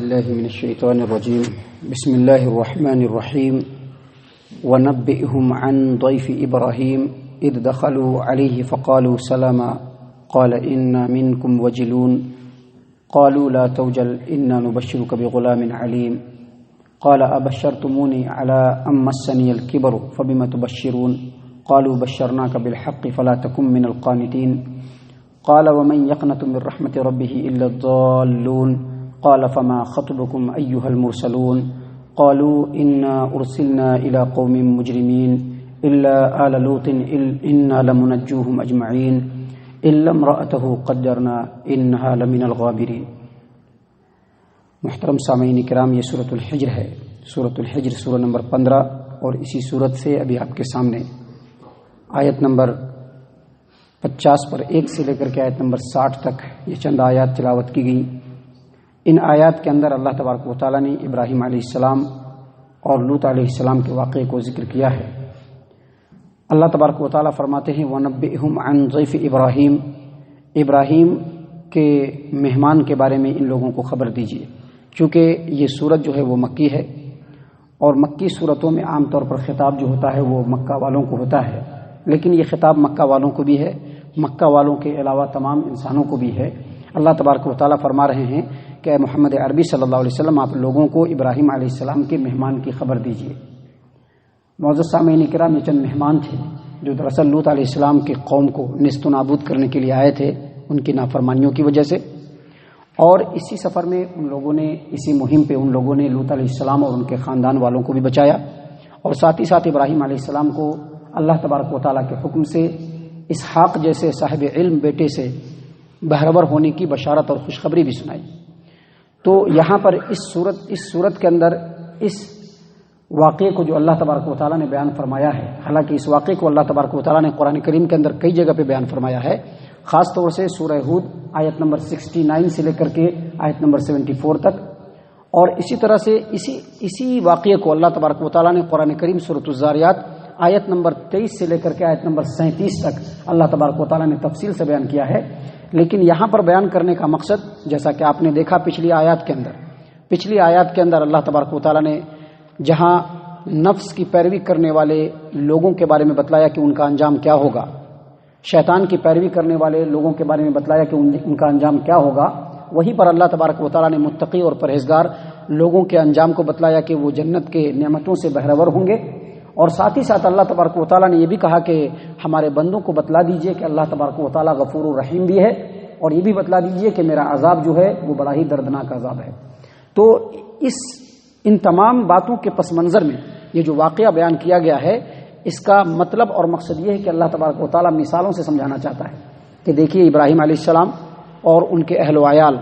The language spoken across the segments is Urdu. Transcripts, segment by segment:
بالله من الشيطان الرجيم. بسم الله الرحمن الرحيم. ونبئهم عن ضيف إبراهيم إذ دخلوا عليه فقالوا سلاما قال إنا منكم وجلون قالوا لا توجل إنا نبشرك بغلام عليم قال أبشرتموني على أن مسني الكبر فبما تبشرون قالوا بشرناك بالحق فلا تكن من القانتين قال ومن يقنط من رحمة ربه إلا الضالون قال فما خطبكم أيها المرسلون قالوا إنا أرسلنا إلى قوم مجرمين إلا آل لوط إنا لمنجوهم أجمعين إلا امرأته قدرنا إنها لمن الغابرين. محترم سامعین کرام، یہ سورۃ الحجر ہے. سورۃ الحجر سورہ نمبر 15، اور اسی سورت سے ابھی آپ کے سامنے آیت نمبر 50 پر 1 سے لے کر کے آیت نمبر 60 تک یہ چند آیات تلاوت کی گئی. ان آیات کے اندر اللہ تبارک و تعالیٰ نے ابراہیم علیہ السلام اور لوط علیہ السلام کے واقعے کو ذکر کیا ہے. اللہ تبارک و تعالیٰ فرماتے ہیں وَنَبِّئْهُمْ عَنْ ضَيْفِ إِبْرَاهِيمَ، ابراہیم کے مہمان کے بارے میں ان لوگوں کو خبر دیجیے. چونکہ یہ سورت جو ہے وہ مکی ہے، اور مکی صورتوں میں عام طور پر خطاب جو ہوتا ہے وہ مکہ والوں کو ہوتا ہے، لیکن یہ خطاب مکہ والوں کو بھی ہے، مکہ والوں کے علاوہ تمام انسانوں کو بھی ہے. اللہ تبارک و تعالیٰ فرما رہے ہیں کہ اے محمد عربی صلی اللہ علیہ وسلم، آپ لوگوں کو ابراہیم علیہ السلام کے مہمان کی خبر دیجیے. معزز سامعین کرام، یہ چند مہمان تھے جو دراصل لوط علیہ السلام کی قوم کو نیست و نابود کرنے کے لیے آئے تھے ان کی نافرمانیوں کی وجہ سے. اور اسی سفر میں ان لوگوں نے، اسی مہم پہ ان لوگوں نے لوط علیہ السلام اور ان کے خاندان والوں کو بھی بچایا، اور ساتھ ہی ساتھ ابراہیم علیہ السلام کو اللہ تبارک و تعالیٰ کے حکم سے اسحاق جیسے صاحب علم بیٹے سے بہرور ہونے کی بشارت اور خوشخبری بھی سنائی. تو یہاں پر اس صورت کے اندر اس واقعے کو جو اللہ تبارک و تعالیٰ نے بیان فرمایا ہے، حالانکہ اس واقعے کو اللہ تبارک و تعالیٰ نے قرآن کریم کے اندر کئی جگہ پہ بیان فرمایا ہے، خاص طور سے سورہ ہود آیت نمبر 69 سے لے کر کے آیت نمبر 74 تک، اور اسی طرح سے اسی واقعے کو اللہ تبارک و تعالیٰ نے قرآن کریم سورۃ الزاریات آیت نمبر 23 سے لے کر کے آیت نمبر 37 تک اللہ تبارک و تعالیٰ نے تفصیل سے بیان کیا ہے. لیکن یہاں پر بیان کرنے کا مقصد، جیسا کہ آپ نے دیکھا پچھلی آیات کے اندر اللہ تبارک و تعالیٰ نے جہاں نفس کی پیروی کرنے والے لوگوں کے بارے میں بتلایا کہ ان کا انجام کیا ہوگا، شیطان کی پیروی کرنے والے لوگوں کے بارے میں بتلایا کہ ان کا انجام کیا ہوگا، وہیں پر اللہ تبارک و تعالیٰ نے متقی اور پرہیزگار لوگوں کے انجام کو بتلایا کہ وہ جنت کے نعمتوں سے بہرور ہوں گے. اور ساتھ ہی ساتھ اللہ تبارک و تعالیٰ نے یہ بھی کہا کہ ہمارے بندوں کو بتلا دیجئے کہ اللہ تبارک و تعالیٰ غفور الرحیم بھی ہے، اور یہ بھی بتلا دیجئے کہ میرا عذاب جو ہے وہ بڑا ہی دردناک عذاب ہے. تو ان تمام باتوں کے پس منظر میں یہ جو واقعہ بیان کیا گیا ہے، اس کا مطلب اور مقصد یہ ہے کہ اللہ تبارک و تعالیٰ مثالوں سے سمجھانا چاہتا ہے کہ دیکھیے ابراہیم علیہ السلام اور ان کے اہل و عیال،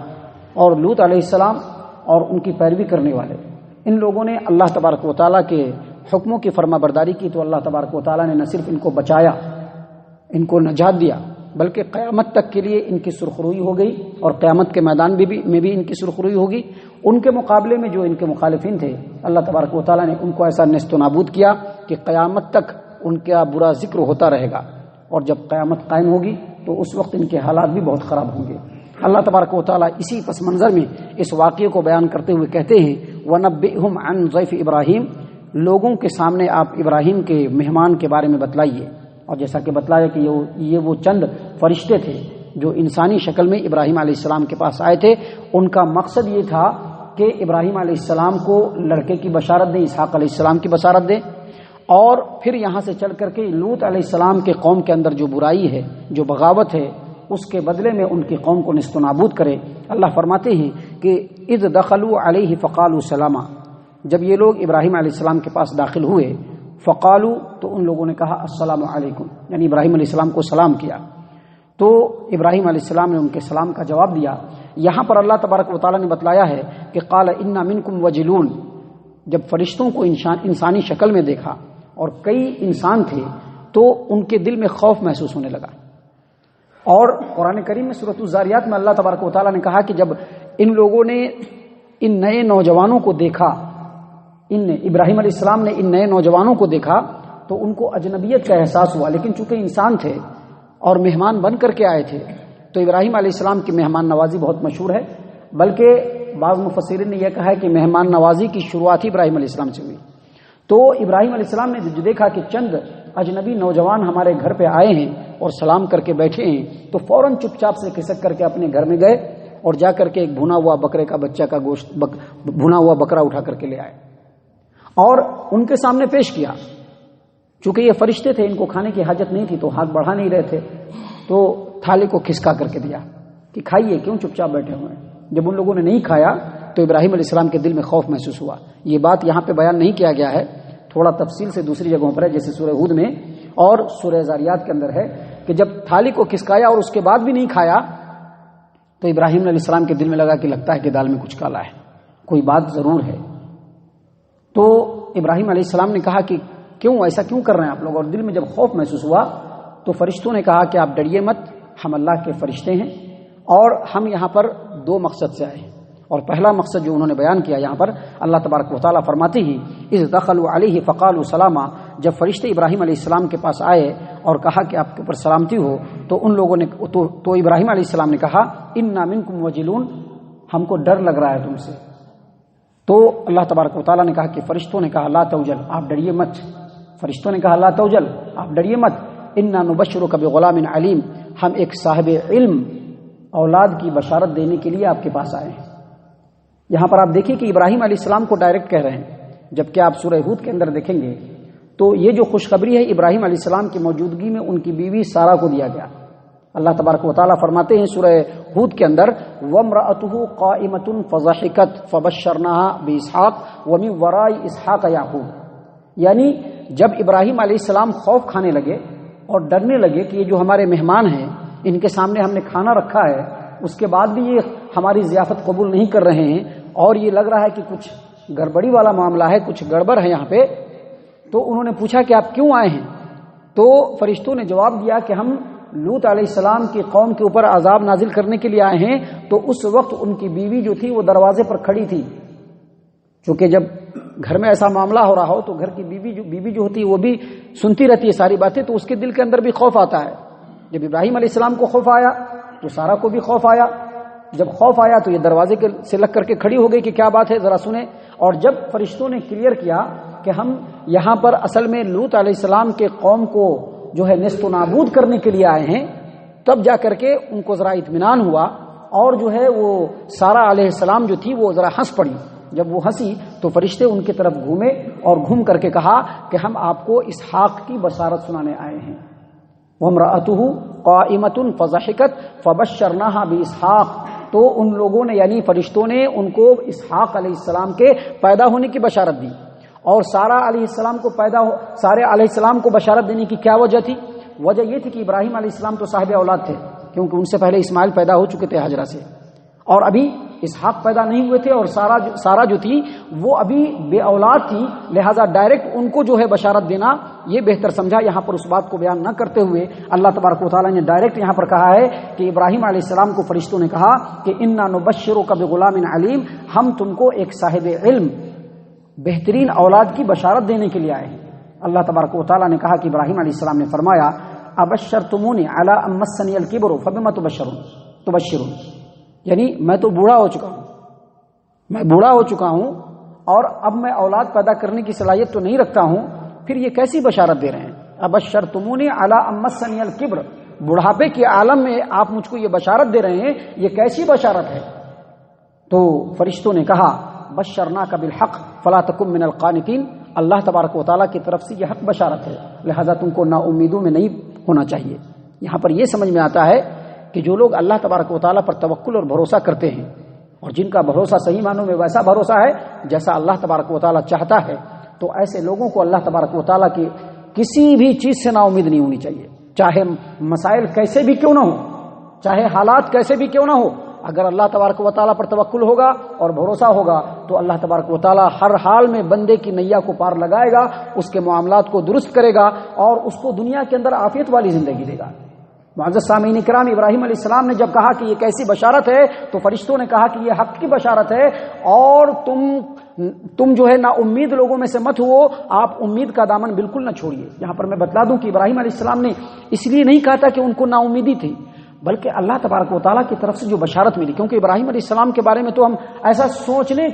اور لوط علیہ السلام اور ان کی پیروی کرنے والے، ان لوگوں نے اللہ تبارک و تعالیٰ کے حکموں کی فرما برداری کی، تو اللہ تبارک و تعالیٰ نے نہ صرف ان کو بچایا، ان کو نجات دیا، بلکہ قیامت تک کے لیے ان کی سرخروئی ہو گئی، اور قیامت کے میدان میں بھی ان کی سرخروئی ہوگی. ان کے مقابلے میں جو ان کے مخالفین تھے، اللہ تبارک و تعالیٰ نے ان کو ایسا نیست و نابود کیا کہ قیامت تک ان کا برا ذکر ہوتا رہے گا، اور جب قیامت قائم ہوگی تو اس وقت ان کے حالات بھی بہت خراب ہوں گے. اللہ تبارک و تعالیٰ اسی پس منظر میں اس واقعے کو بیان کرتے ہوئے کہتے ہیں وَنَبِّئْهُمْ عَنْ ضَيْفِ إِبْرَاهِيمَ، لوگوں کے سامنے آپ ابراہیم کے مہمان کے بارے میں بتلائیے. اور جیسا کہ بتلایا کہ یہ وہ چند فرشتے تھے جو انسانی شکل میں ابراہیم علیہ السلام کے پاس آئے تھے. ان کا مقصد یہ تھا کہ ابراہیم علیہ السلام کو لڑکے کی بشارت دیں، اسحاق علیہ السلام کی بشارت دیں، اور پھر یہاں سے چل کر کے لوط علیہ السلام کے قوم کے اندر جو برائی ہے، جو بغاوت ہے، اس کے بدلے میں ان کی قوم کو نیست و نابود کرے. اللہ فرماتے ہیں کہ اذ دخلوا علیہ فقالوا سلاما، جب یہ لوگ ابراہیم علیہ السلام کے پاس داخل ہوئے، فقالوا تو ان لوگوں نے کہا السلام علیکم، یعنی ابراہیم علیہ السلام کو سلام کیا. تو ابراہیم علیہ السلام نے ان کے سلام کا جواب دیا. یہاں پر اللہ تبارک و تعالیٰ نے بتلایا ہے کہ قال انا منکم وجلون، جب فرشتوں کو انسانی شکل میں دیکھا اور کئی انسان تھے تو ان کے دل میں خوف محسوس ہونے لگا. اور قرآن کریم میں سورۃ الزاریات میں اللہ تبارک و تعالیٰ نے کہا کہ جب ان لوگوں نے ان نئے نوجوانوں کو دیکھا، ابراہیم علیہ السلام نے ان نئے نوجوانوں کو دیکھا تو ان کو اجنبیت کا احساس ہوا، لیکن چونکہ انسان تھے اور مہمان بن کر کے آئے تھے تو ابراہیم علیہ السلام کی مہمان نوازی بہت مشہور ہے. بلکہ بعض مفسرین نے یہ کہا ہے کہ مہمان نوازی کی شروعات ہی ابراہیم علیہ السلام سے ہوئی. تو ابراہیم علیہ السلام نے جو دیکھا کہ چند اجنبی نوجوان ہمارے گھر پہ آئے ہیں اور سلام کر کے بیٹھے ہیں، تو فوراً چپ چاپ سے کھسک کر کے اپنے گھر میں گئے اور جا کر کے ایک بھنا ہوا بکرے کا بچہ کا گوشت بھنا ہوا بکرا اٹھا کر کے لے آئے اور ان کے سامنے پیش کیا. چونکہ یہ فرشتے تھے، ان کو کھانے کی حاجت نہیں تھی تو ہاتھ بڑھا نہیں رہے تھے، تو تھالی کو کھسکا کر کے دیا کہ کھائیے، کیوں چپ چاپ بیٹھے ہوئے ہیں. جب ان لوگوں نے نہیں کھایا تو ابراہیم علیہ السلام کے دل میں خوف محسوس ہوا. یہ بات یہاں پہ بیان نہیں کیا گیا ہے، تھوڑا تفصیل سے دوسری جگہوں پر ہے، جیسے سورہ ہود میں اور سورہ زاریات کے اندر ہے کہ جب تھالی کو کھسکایا اور اس کے بعد بھی نہیں کھایا تو ابراہیم علیہ السلام کے دل میں لگا کہ لگتا ہے کہ دال میں کچھ کالا ہے، کوئی بات ضرور ہے. تو ابراہیم علیہ السلام نے کہا کہ کیوں ایسا کیوں کر رہے ہیں آپ لوگ، اور دل میں جب خوف محسوس ہوا تو فرشتوں نے کہا کہ آپ ڈریے مت، ہم اللہ کے فرشتے ہیں اور ہم یہاں پر دو مقصد سے آئے ہیں. اور پہلا مقصد جو انہوں نے بیان کیا یہاں پر، اللہ تبارک و تعالیٰ فرماتے ہی اذ دخلوا علیہ فقالوا سلاما، جب فرشتے ابراہیم علیہ السلام کے پاس آئے اور کہا کہ آپ کے اوپر سلامتی ہو، تو ان لوگوں نے تو ابراہیم علیہ السلام نے کہا انا منکم وجلون، ہم کو ڈر لگ رہا ہے تم سے. تو اللہ تبارک و تعالیٰ نے کہا کہ فرشتوں نے کہا لا توجل، آپ ڈریے مت. فرشتوں نے کہا لا توجل، آپ ڈریے مت. انا نبشرک بغلام علیم، ہم ایک صاحب علم اولاد کی بشارت دینے کے لیے آپ کے پاس آئے ہیں. یہاں پر آپ دیکھیں کہ ابراہیم علیہ السلام کو ڈائریکٹ کہہ رہے ہیں، جبکہ آپ سورہ ہود کے اندر دیکھیں گے تو یہ جو خوشخبری ہے ابراہیم علیہ السلام کی موجودگی میں ان کی بیوی سارہ کو دیا گیا. اللہ تبارک و تعالیٰ فرماتے ہیں سورہ ہود کے اندر وامرأته قائمة فضحكت فبشرناها باسحاق ومن وراء اسحاق یعقوب، یعنی جب ابراہیم علیہ السلام خوف کھانے لگے اور ڈرنے لگے کہ یہ جو ہمارے مہمان ہیں ان کے سامنے ہم نے کھانا رکھا ہے، اس کے بعد بھی یہ ہماری ضیافت قبول نہیں کر رہے ہیں اور یہ لگ رہا ہے کہ کچھ گڑبڑی والا معاملہ ہے، کچھ گڑبڑ ہے یہاں پہ، تو انہوں نے پوچھا کہ آپ کیوں آئے ہیں؟ تو فرشتوں نے جواب دیا کہ ہم لوط علیہ السلام کی قوم کے اوپر عذاب نازل کرنے کے لیے آئے ہیں. تو اس وقت ان کی بیوی جو تھی وہ دروازے پر کھڑی تھی، چونکہ جب گھر میں ایسا معاملہ ہو رہا ہو تو گھر کی بیوی جو ہوتی ہے وہ بھی سنتی رہتی ہے ساری باتیں، تو اس کے دل کے اندر بھی خوف آتا ہے. جب ابراہیم علیہ السلام کو خوف آیا تو سارہ کو بھی خوف آیا. جب خوف آیا تو یہ دروازے سے لگ کر کے کھڑی ہو گئی کہ کیا بات ہے ذرا سنیں. اور جب فرشتوں نے کلیئر کیا کہ ہم یہاں پر اصل میں لوط علیہ السلام کے قوم کو جو ہے نیست و نابود کرنے کے لیے آئے ہیں، تب جا کر کے ان کو ذرا اطمینان ہوا اور جو ہے وہ سارہ علیہ السلام جو تھی وہ ذرا ہنس پڑی. جب وہ ہنسی تو فرشتے ان کی طرف گھومے اور گھوم کر کے کہا کہ ہم آپ کو اسحاق کی بشارت سنانے آئے ہیں. وامرأته قائمة فضحكت فبشرناها باسحاق، تو ان لوگوں نے یعنی فرشتوں نے ان کو اسحاق علیہ السلام کے پیدا ہونے کی بشارت دی. اور سارہ علیہ السلام کو بشارت دینے کی کیا وجہ تھی؟ وجہ یہ تھی کہ ابراہیم علیہ السلام تو صاحب اولاد تھے، کیونکہ ان سے پہلے اسماعیل پیدا ہو چکے تھے ہاجرہ سے، اور ابھی اسحاق پیدا نہیں ہوئے تھے، اور سارہ جو تھی وہ ابھی بے اولاد تھی، لہذا ڈائریکٹ ان کو جو ہے بشارت دینا یہ بہتر سمجھا. یہاں پر اس بات کو بیان نہ کرتے ہوئے اللہ تبارک و تعالیٰ نے ڈائریکٹ یہاں پر کہا ہے کہ ابراہیم علیہ السلام کو فرشتوں نے کہا کہ انا نبشرک بغلام علیم، ہم تم کو ایک صاحب علم بہترین اولاد کی بشارت دینے کے لیے آئے ہیں. اللہ تبارک و تعالیٰ نے کہا کہ ابراہیم علیہ السلام نے فرمایا ابشرتمونی علی ان مسنی الکبر فبما تبشرون، یعنی میں تو بوڑھا ہو چکا ہوں اور اب میں اولاد پیدا کرنے کی صلاحیت تو نہیں رکھتا ہوں، پھر یہ کیسی بشارت دے رہے ہیں؟ ابشرتمونی علی ان مسنی الکبر، بڑھاپے کے عالم میں آپ مجھ کو یہ بشارت دے رہے ہیں، یہ کیسی بشارت ہے؟ تو فرشتوں نے کہا بشرناک بالحق فلا تکن من القانتین، اللہ تبارک و تعالیٰ کی طرف سے یہ حق بشارت ہے، لہذا تم کو نا امیدوں میں نہیں ہونا چاہیے. یہاں پر یہ سمجھ میں آتا ہے کہ جو لوگ اللہ تبارک و تعالیٰ پر توکل اور بھروسہ کرتے ہیں اور جن کا بھروسہ صحیح معنوں میں ویسا بھروسہ ہے جیسا اللہ تبارک و تعالیٰ چاہتا ہے، تو ایسے لوگوں کو اللہ تبارک و تعالیٰ کی کسی بھی چیز سے نا امید نہیں ہونی چاہیے، چاہے مسائل کیسے بھی کیوں نہ ہو، چاہے حالات کیسے بھی کیوں نہ ہو. اگر اللہ تبارک و تعالیٰ پر توکل ہوگا اور بھروسہ ہوگا تو اللہ تبارک و تعالیٰ ہر حال میں بندے کی نیا کو پار لگائے گا، اس کے معاملات کو درست کرے گا اور اس کو دنیا کے اندر عافیت والی زندگی دے گا. معزز سامعین کرام، ابراہیم علیہ السلام نے جب کہا کہ یہ کیسی بشارت ہے تو فرشتوں نے کہا کہ یہ حق کی بشارت ہے اور تم جو ہے نا امید لوگوں میں سے مت ہو، آپ امید کا دامن بالکل نہ چھوڑیے. یہاں پر میں بتلا دوں کہ ابراہیم علیہ السلام نے اس لیے نہیں کہا تھا کہ ان کو نا امیدی تھی، بلکہ اللہ تبارک و تعالیٰ کی طرف سے جو بشارت ملی. کیونکہ ابراہیم علیہ السلام کے بارے میں تو ہم ایسا سوچنے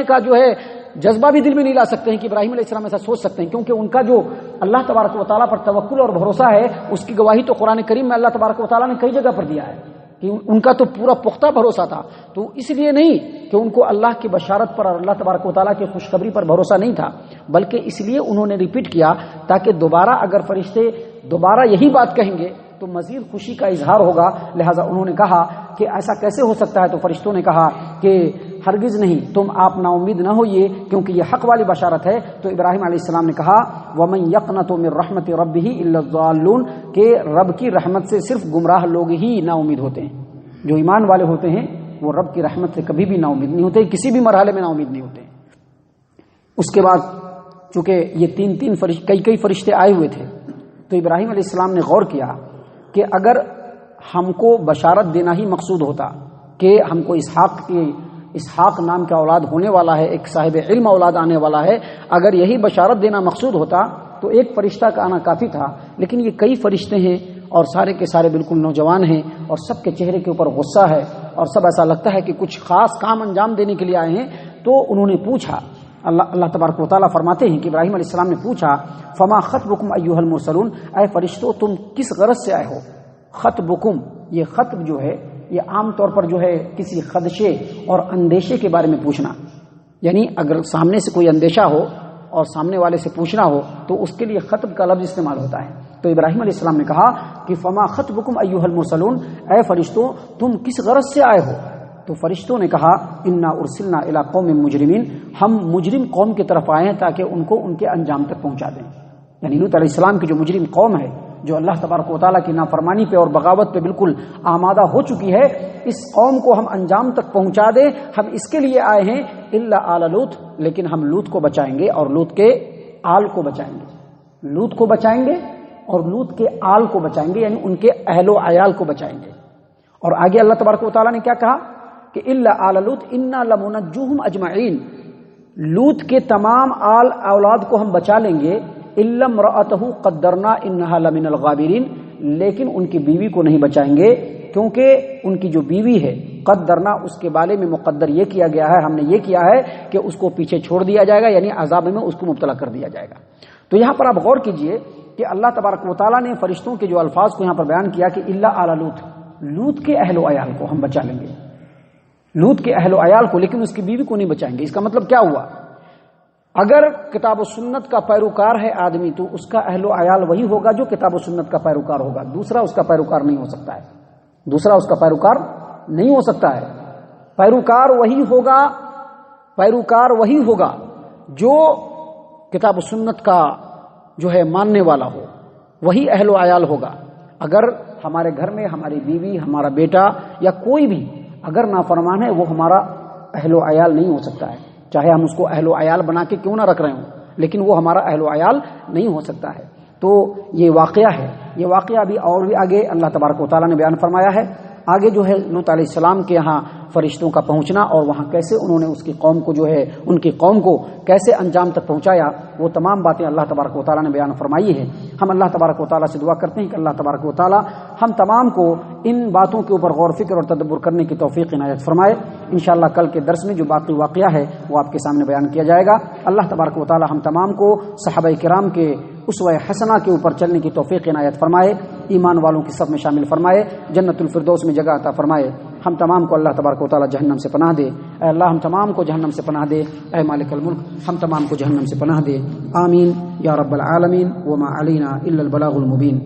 کا جو ہے جذبہ بھی دل میں نہیں لا سکتے ہیں کہ ابراہیم علیہ السلام ایسا سوچ سکتے ہیں، کیونکہ ان کا جو اللہ تبارک و تعالیٰ پر توکل اور بھروسہ ہے اس کی گواہی تو قرآن کریم میں اللہ تبارک و تعالیٰ نے کئی جگہ پر دیا ہے کہ ان کا تو پورا پختہ بھروسہ تھا. تو اس لیے نہیں کہ ان کو اللہ کی بشارت پر اور اللہ تبارک و تعالیٰ کی خوشخبری پر بھروسہ نہیں تھا، بلکہ اس لیے انہوں نے ریپیٹ کیا تاکہ دوبارہ اگر فرشتے دوبارہ یہی بات کہیں گے تو مزید خوشی کا اظہار ہوگا. لہٰذا انہوں نے کہا کہ ایسا کیسے ہو سکتا ہے؟ تو فرشتوں نے کہا کہ ہرگز نہیں، تم آپ نا امید نہ ہوئیے کیونکہ یہ حق والی بشارت ہے. تو ابراہیم علیہ السلام نے کہا وَمَن يَقْنَطُ مِن رَحْمَتِ رَبِّهِ إِلَّا الضَّالُّونَ کہ رب کی رحمت سے صرف گمراہ لوگ ہی نا امید ہوتے ہیں. جو ایمان والے ہوتے ہیں وہ رب کی رحمت سے کبھی بھی نا امید نہیں ہوتے، کسی بھی مرحلے میں نا امید نہیں ہوتے. اس کے بعد چونکہ یہ تین کئی فرشتے آئے ہوئے تھے تو ابراہیم علیہ السلام نے غور کیا کہ اگر ہم کو بشارت دینا ہی مقصود ہوتا کہ ہم کو اسحاق نام کا اولاد ہونے والا ہے، ایک صاحب علم اولاد آنے والا ہے، اگر یہی بشارت دینا مقصود ہوتا تو ایک فرشتہ کا آنا کافی تھا. لیکن یہ کئی فرشتے ہیں اور سارے کے سارے بالکل نوجوان ہیں اور سب کے چہرے کے اوپر غصہ ہے اور سب ایسا لگتا ہے کہ کچھ خاص کام انجام دینے کے لیے آئے ہیں. تو انہوں نے پوچھا، اللہ تبارک و تعالیٰ فرماتے ہیں کہ ابراہیم علیہ السلام نے پوچھا فما خطبکم ایھا المرسلون، اے فرشتوں تم کس غرض سے آئے ہو؟ خطبکم، یہ خطب جو ہے یہ عام طور پر جو ہے کسی خدشے اور اندیشے کے بارے میں پوچھنا، یعنی اگر سامنے سے کوئی اندیشہ ہو اور سامنے والے سے پوچھنا ہو تو اس کے لیے خطب کا لفظ استعمال ہوتا ہے. تو ابراہیم علیہ السلام نے کہا کہ فما خطبکم ایھا المرسلون، اے فرشتوں تم کس غرض سے آئے ہو؟ تو فرشتوں نے کہا انا ارسلنا الی قوم مجرمین، ہم مجرم قوم کی طرف آئے ہیں تاکہ ان کو ان کے انجام تک پہنچا دیں. یعنی لوط علیہ السلام کی جو مجرم قوم ہے جو اللہ تبارک و تعالیٰ کی نافرمانی پہ اور بغاوت پہ بالکل آمادہ ہو چکی ہے، اس قوم کو ہم انجام تک پہنچا دیں، ہم اس کے لیے آئے ہیں. الا آل لوط، لیکن ہم لوط کو بچائیں گے اور لوط کے آل کو بچائیں گے. لوط کو بچائیں گے اور لوط کے آل کو بچائیں گے، یعنی ان کے اہل و عیال کو بچائیں گے. اور آگے اللہ تبارک و تعالیٰ نے کیا کہا کہ الا آل لوط انا لمنجوہم اجمعین، لوط کے تمام آل اولاد کو ہم بچا لیں گے. الا امرأتہ قدرنا انہا لمن الغابرین، لیکن ان کی بیوی کو نہیں بچائیں گے کیونکہ ان کی جو بیوی ہے قدرنا اس کے بارے میں مقدر یہ کیا گیا ہے، ہم نے یہ کیا ہے کہ اس کو پیچھے چھوڑ دیا جائے گا، یعنی عذاب میں اس کو مبتلا کر دیا جائے گا. تو یہاں پر آپ غور کیجئے کہ اللہ تبارک و تعالیٰ نے فرشتوں کے جو الفاظ کو یہاں پر بیان کیا کہ الا آل لوط، لوط کے اہل و عیال کو ہم بچا لیں گے، لوط کے اہل و عیال کو، لیکن اس کی بیوی کو نہیں بچائیں گے. اس کا مطلب کیا ہوا؟ اگر کتاب و سنت کا پیروکار ہے آدمی تو اس کا اہل و عیال وہی ہوگا جو کتاب و سنت کا پیروکار ہوگا، دوسرا اس کا پیروکار نہیں ہو سکتا ہے، دوسرا اس کا پیروکار نہیں ہو سکتا ہے. پیروکار وہی ہوگا جو کتاب و سنت کا جو ہے ماننے والا ہو، وہی اہل و عیال ہوگا. اگر ہمارے گھر میں ہماری بیوی، ہمارا بیٹا یا کوئی بھی اگر نافرمان ہے وہ ہمارا اہل و عیال نہیں ہو سکتا ہے، چاہے ہم اس کو اہل و عیال بنا کے کیوں نہ رکھ رہے ہوں، لیکن وہ ہمارا اہل و عیال نہیں ہو سکتا ہے. تو یہ واقعہ ہے، یہ واقعہ بھی اور بھی آگے اللہ تبارک و تعالیٰ نے بیان فرمایا ہے. آگے جو ہے لوط علیہ السلام کے یہاں فرشتوں کا پہنچنا اور وہاں کیسے انہوں نے اس کی قوم کو جو ہے ان کی قوم کو کیسے انجام تک پہنچایا، وہ تمام باتیں اللہ تبارک و تعالیٰ نے بیان فرمائی ہے. ہم اللہ تبارک و تعالیٰ سے دعا کرتے ہیں کہ اللہ تبارک و تعالیٰ ہم تمام کو ان باتوں کے اوپر غور فکر اور تدبر کرنے کی توفیق عنایت فرمائے. انشاءاللہ کل کے درس میں جو باقی واقعہ ہے وہ آپ کے سامنے بیان کیا جائے گا. اللہ تبارک و تعالیٰ ہم تمام کو صحابہ کرام کے اسوہ حسنہ کے اوپر چلنے کی توفیق عنایت فرمائے، ایمان والوں کی صف میں شامل فرمائے، جنت الفردوس میں جگہ عطا فرمائے. ہم تمام کو اللہ تبارک و تعالیٰ جہنم سے پناہ دے. اے اللہ ہم تمام کو جہنم سے پناہ دے. اے مالک الملک ہم تمام کو جہنم سے پناہ دے. آمین یا رب العالمین. وما علینا الا البلاغ المبین.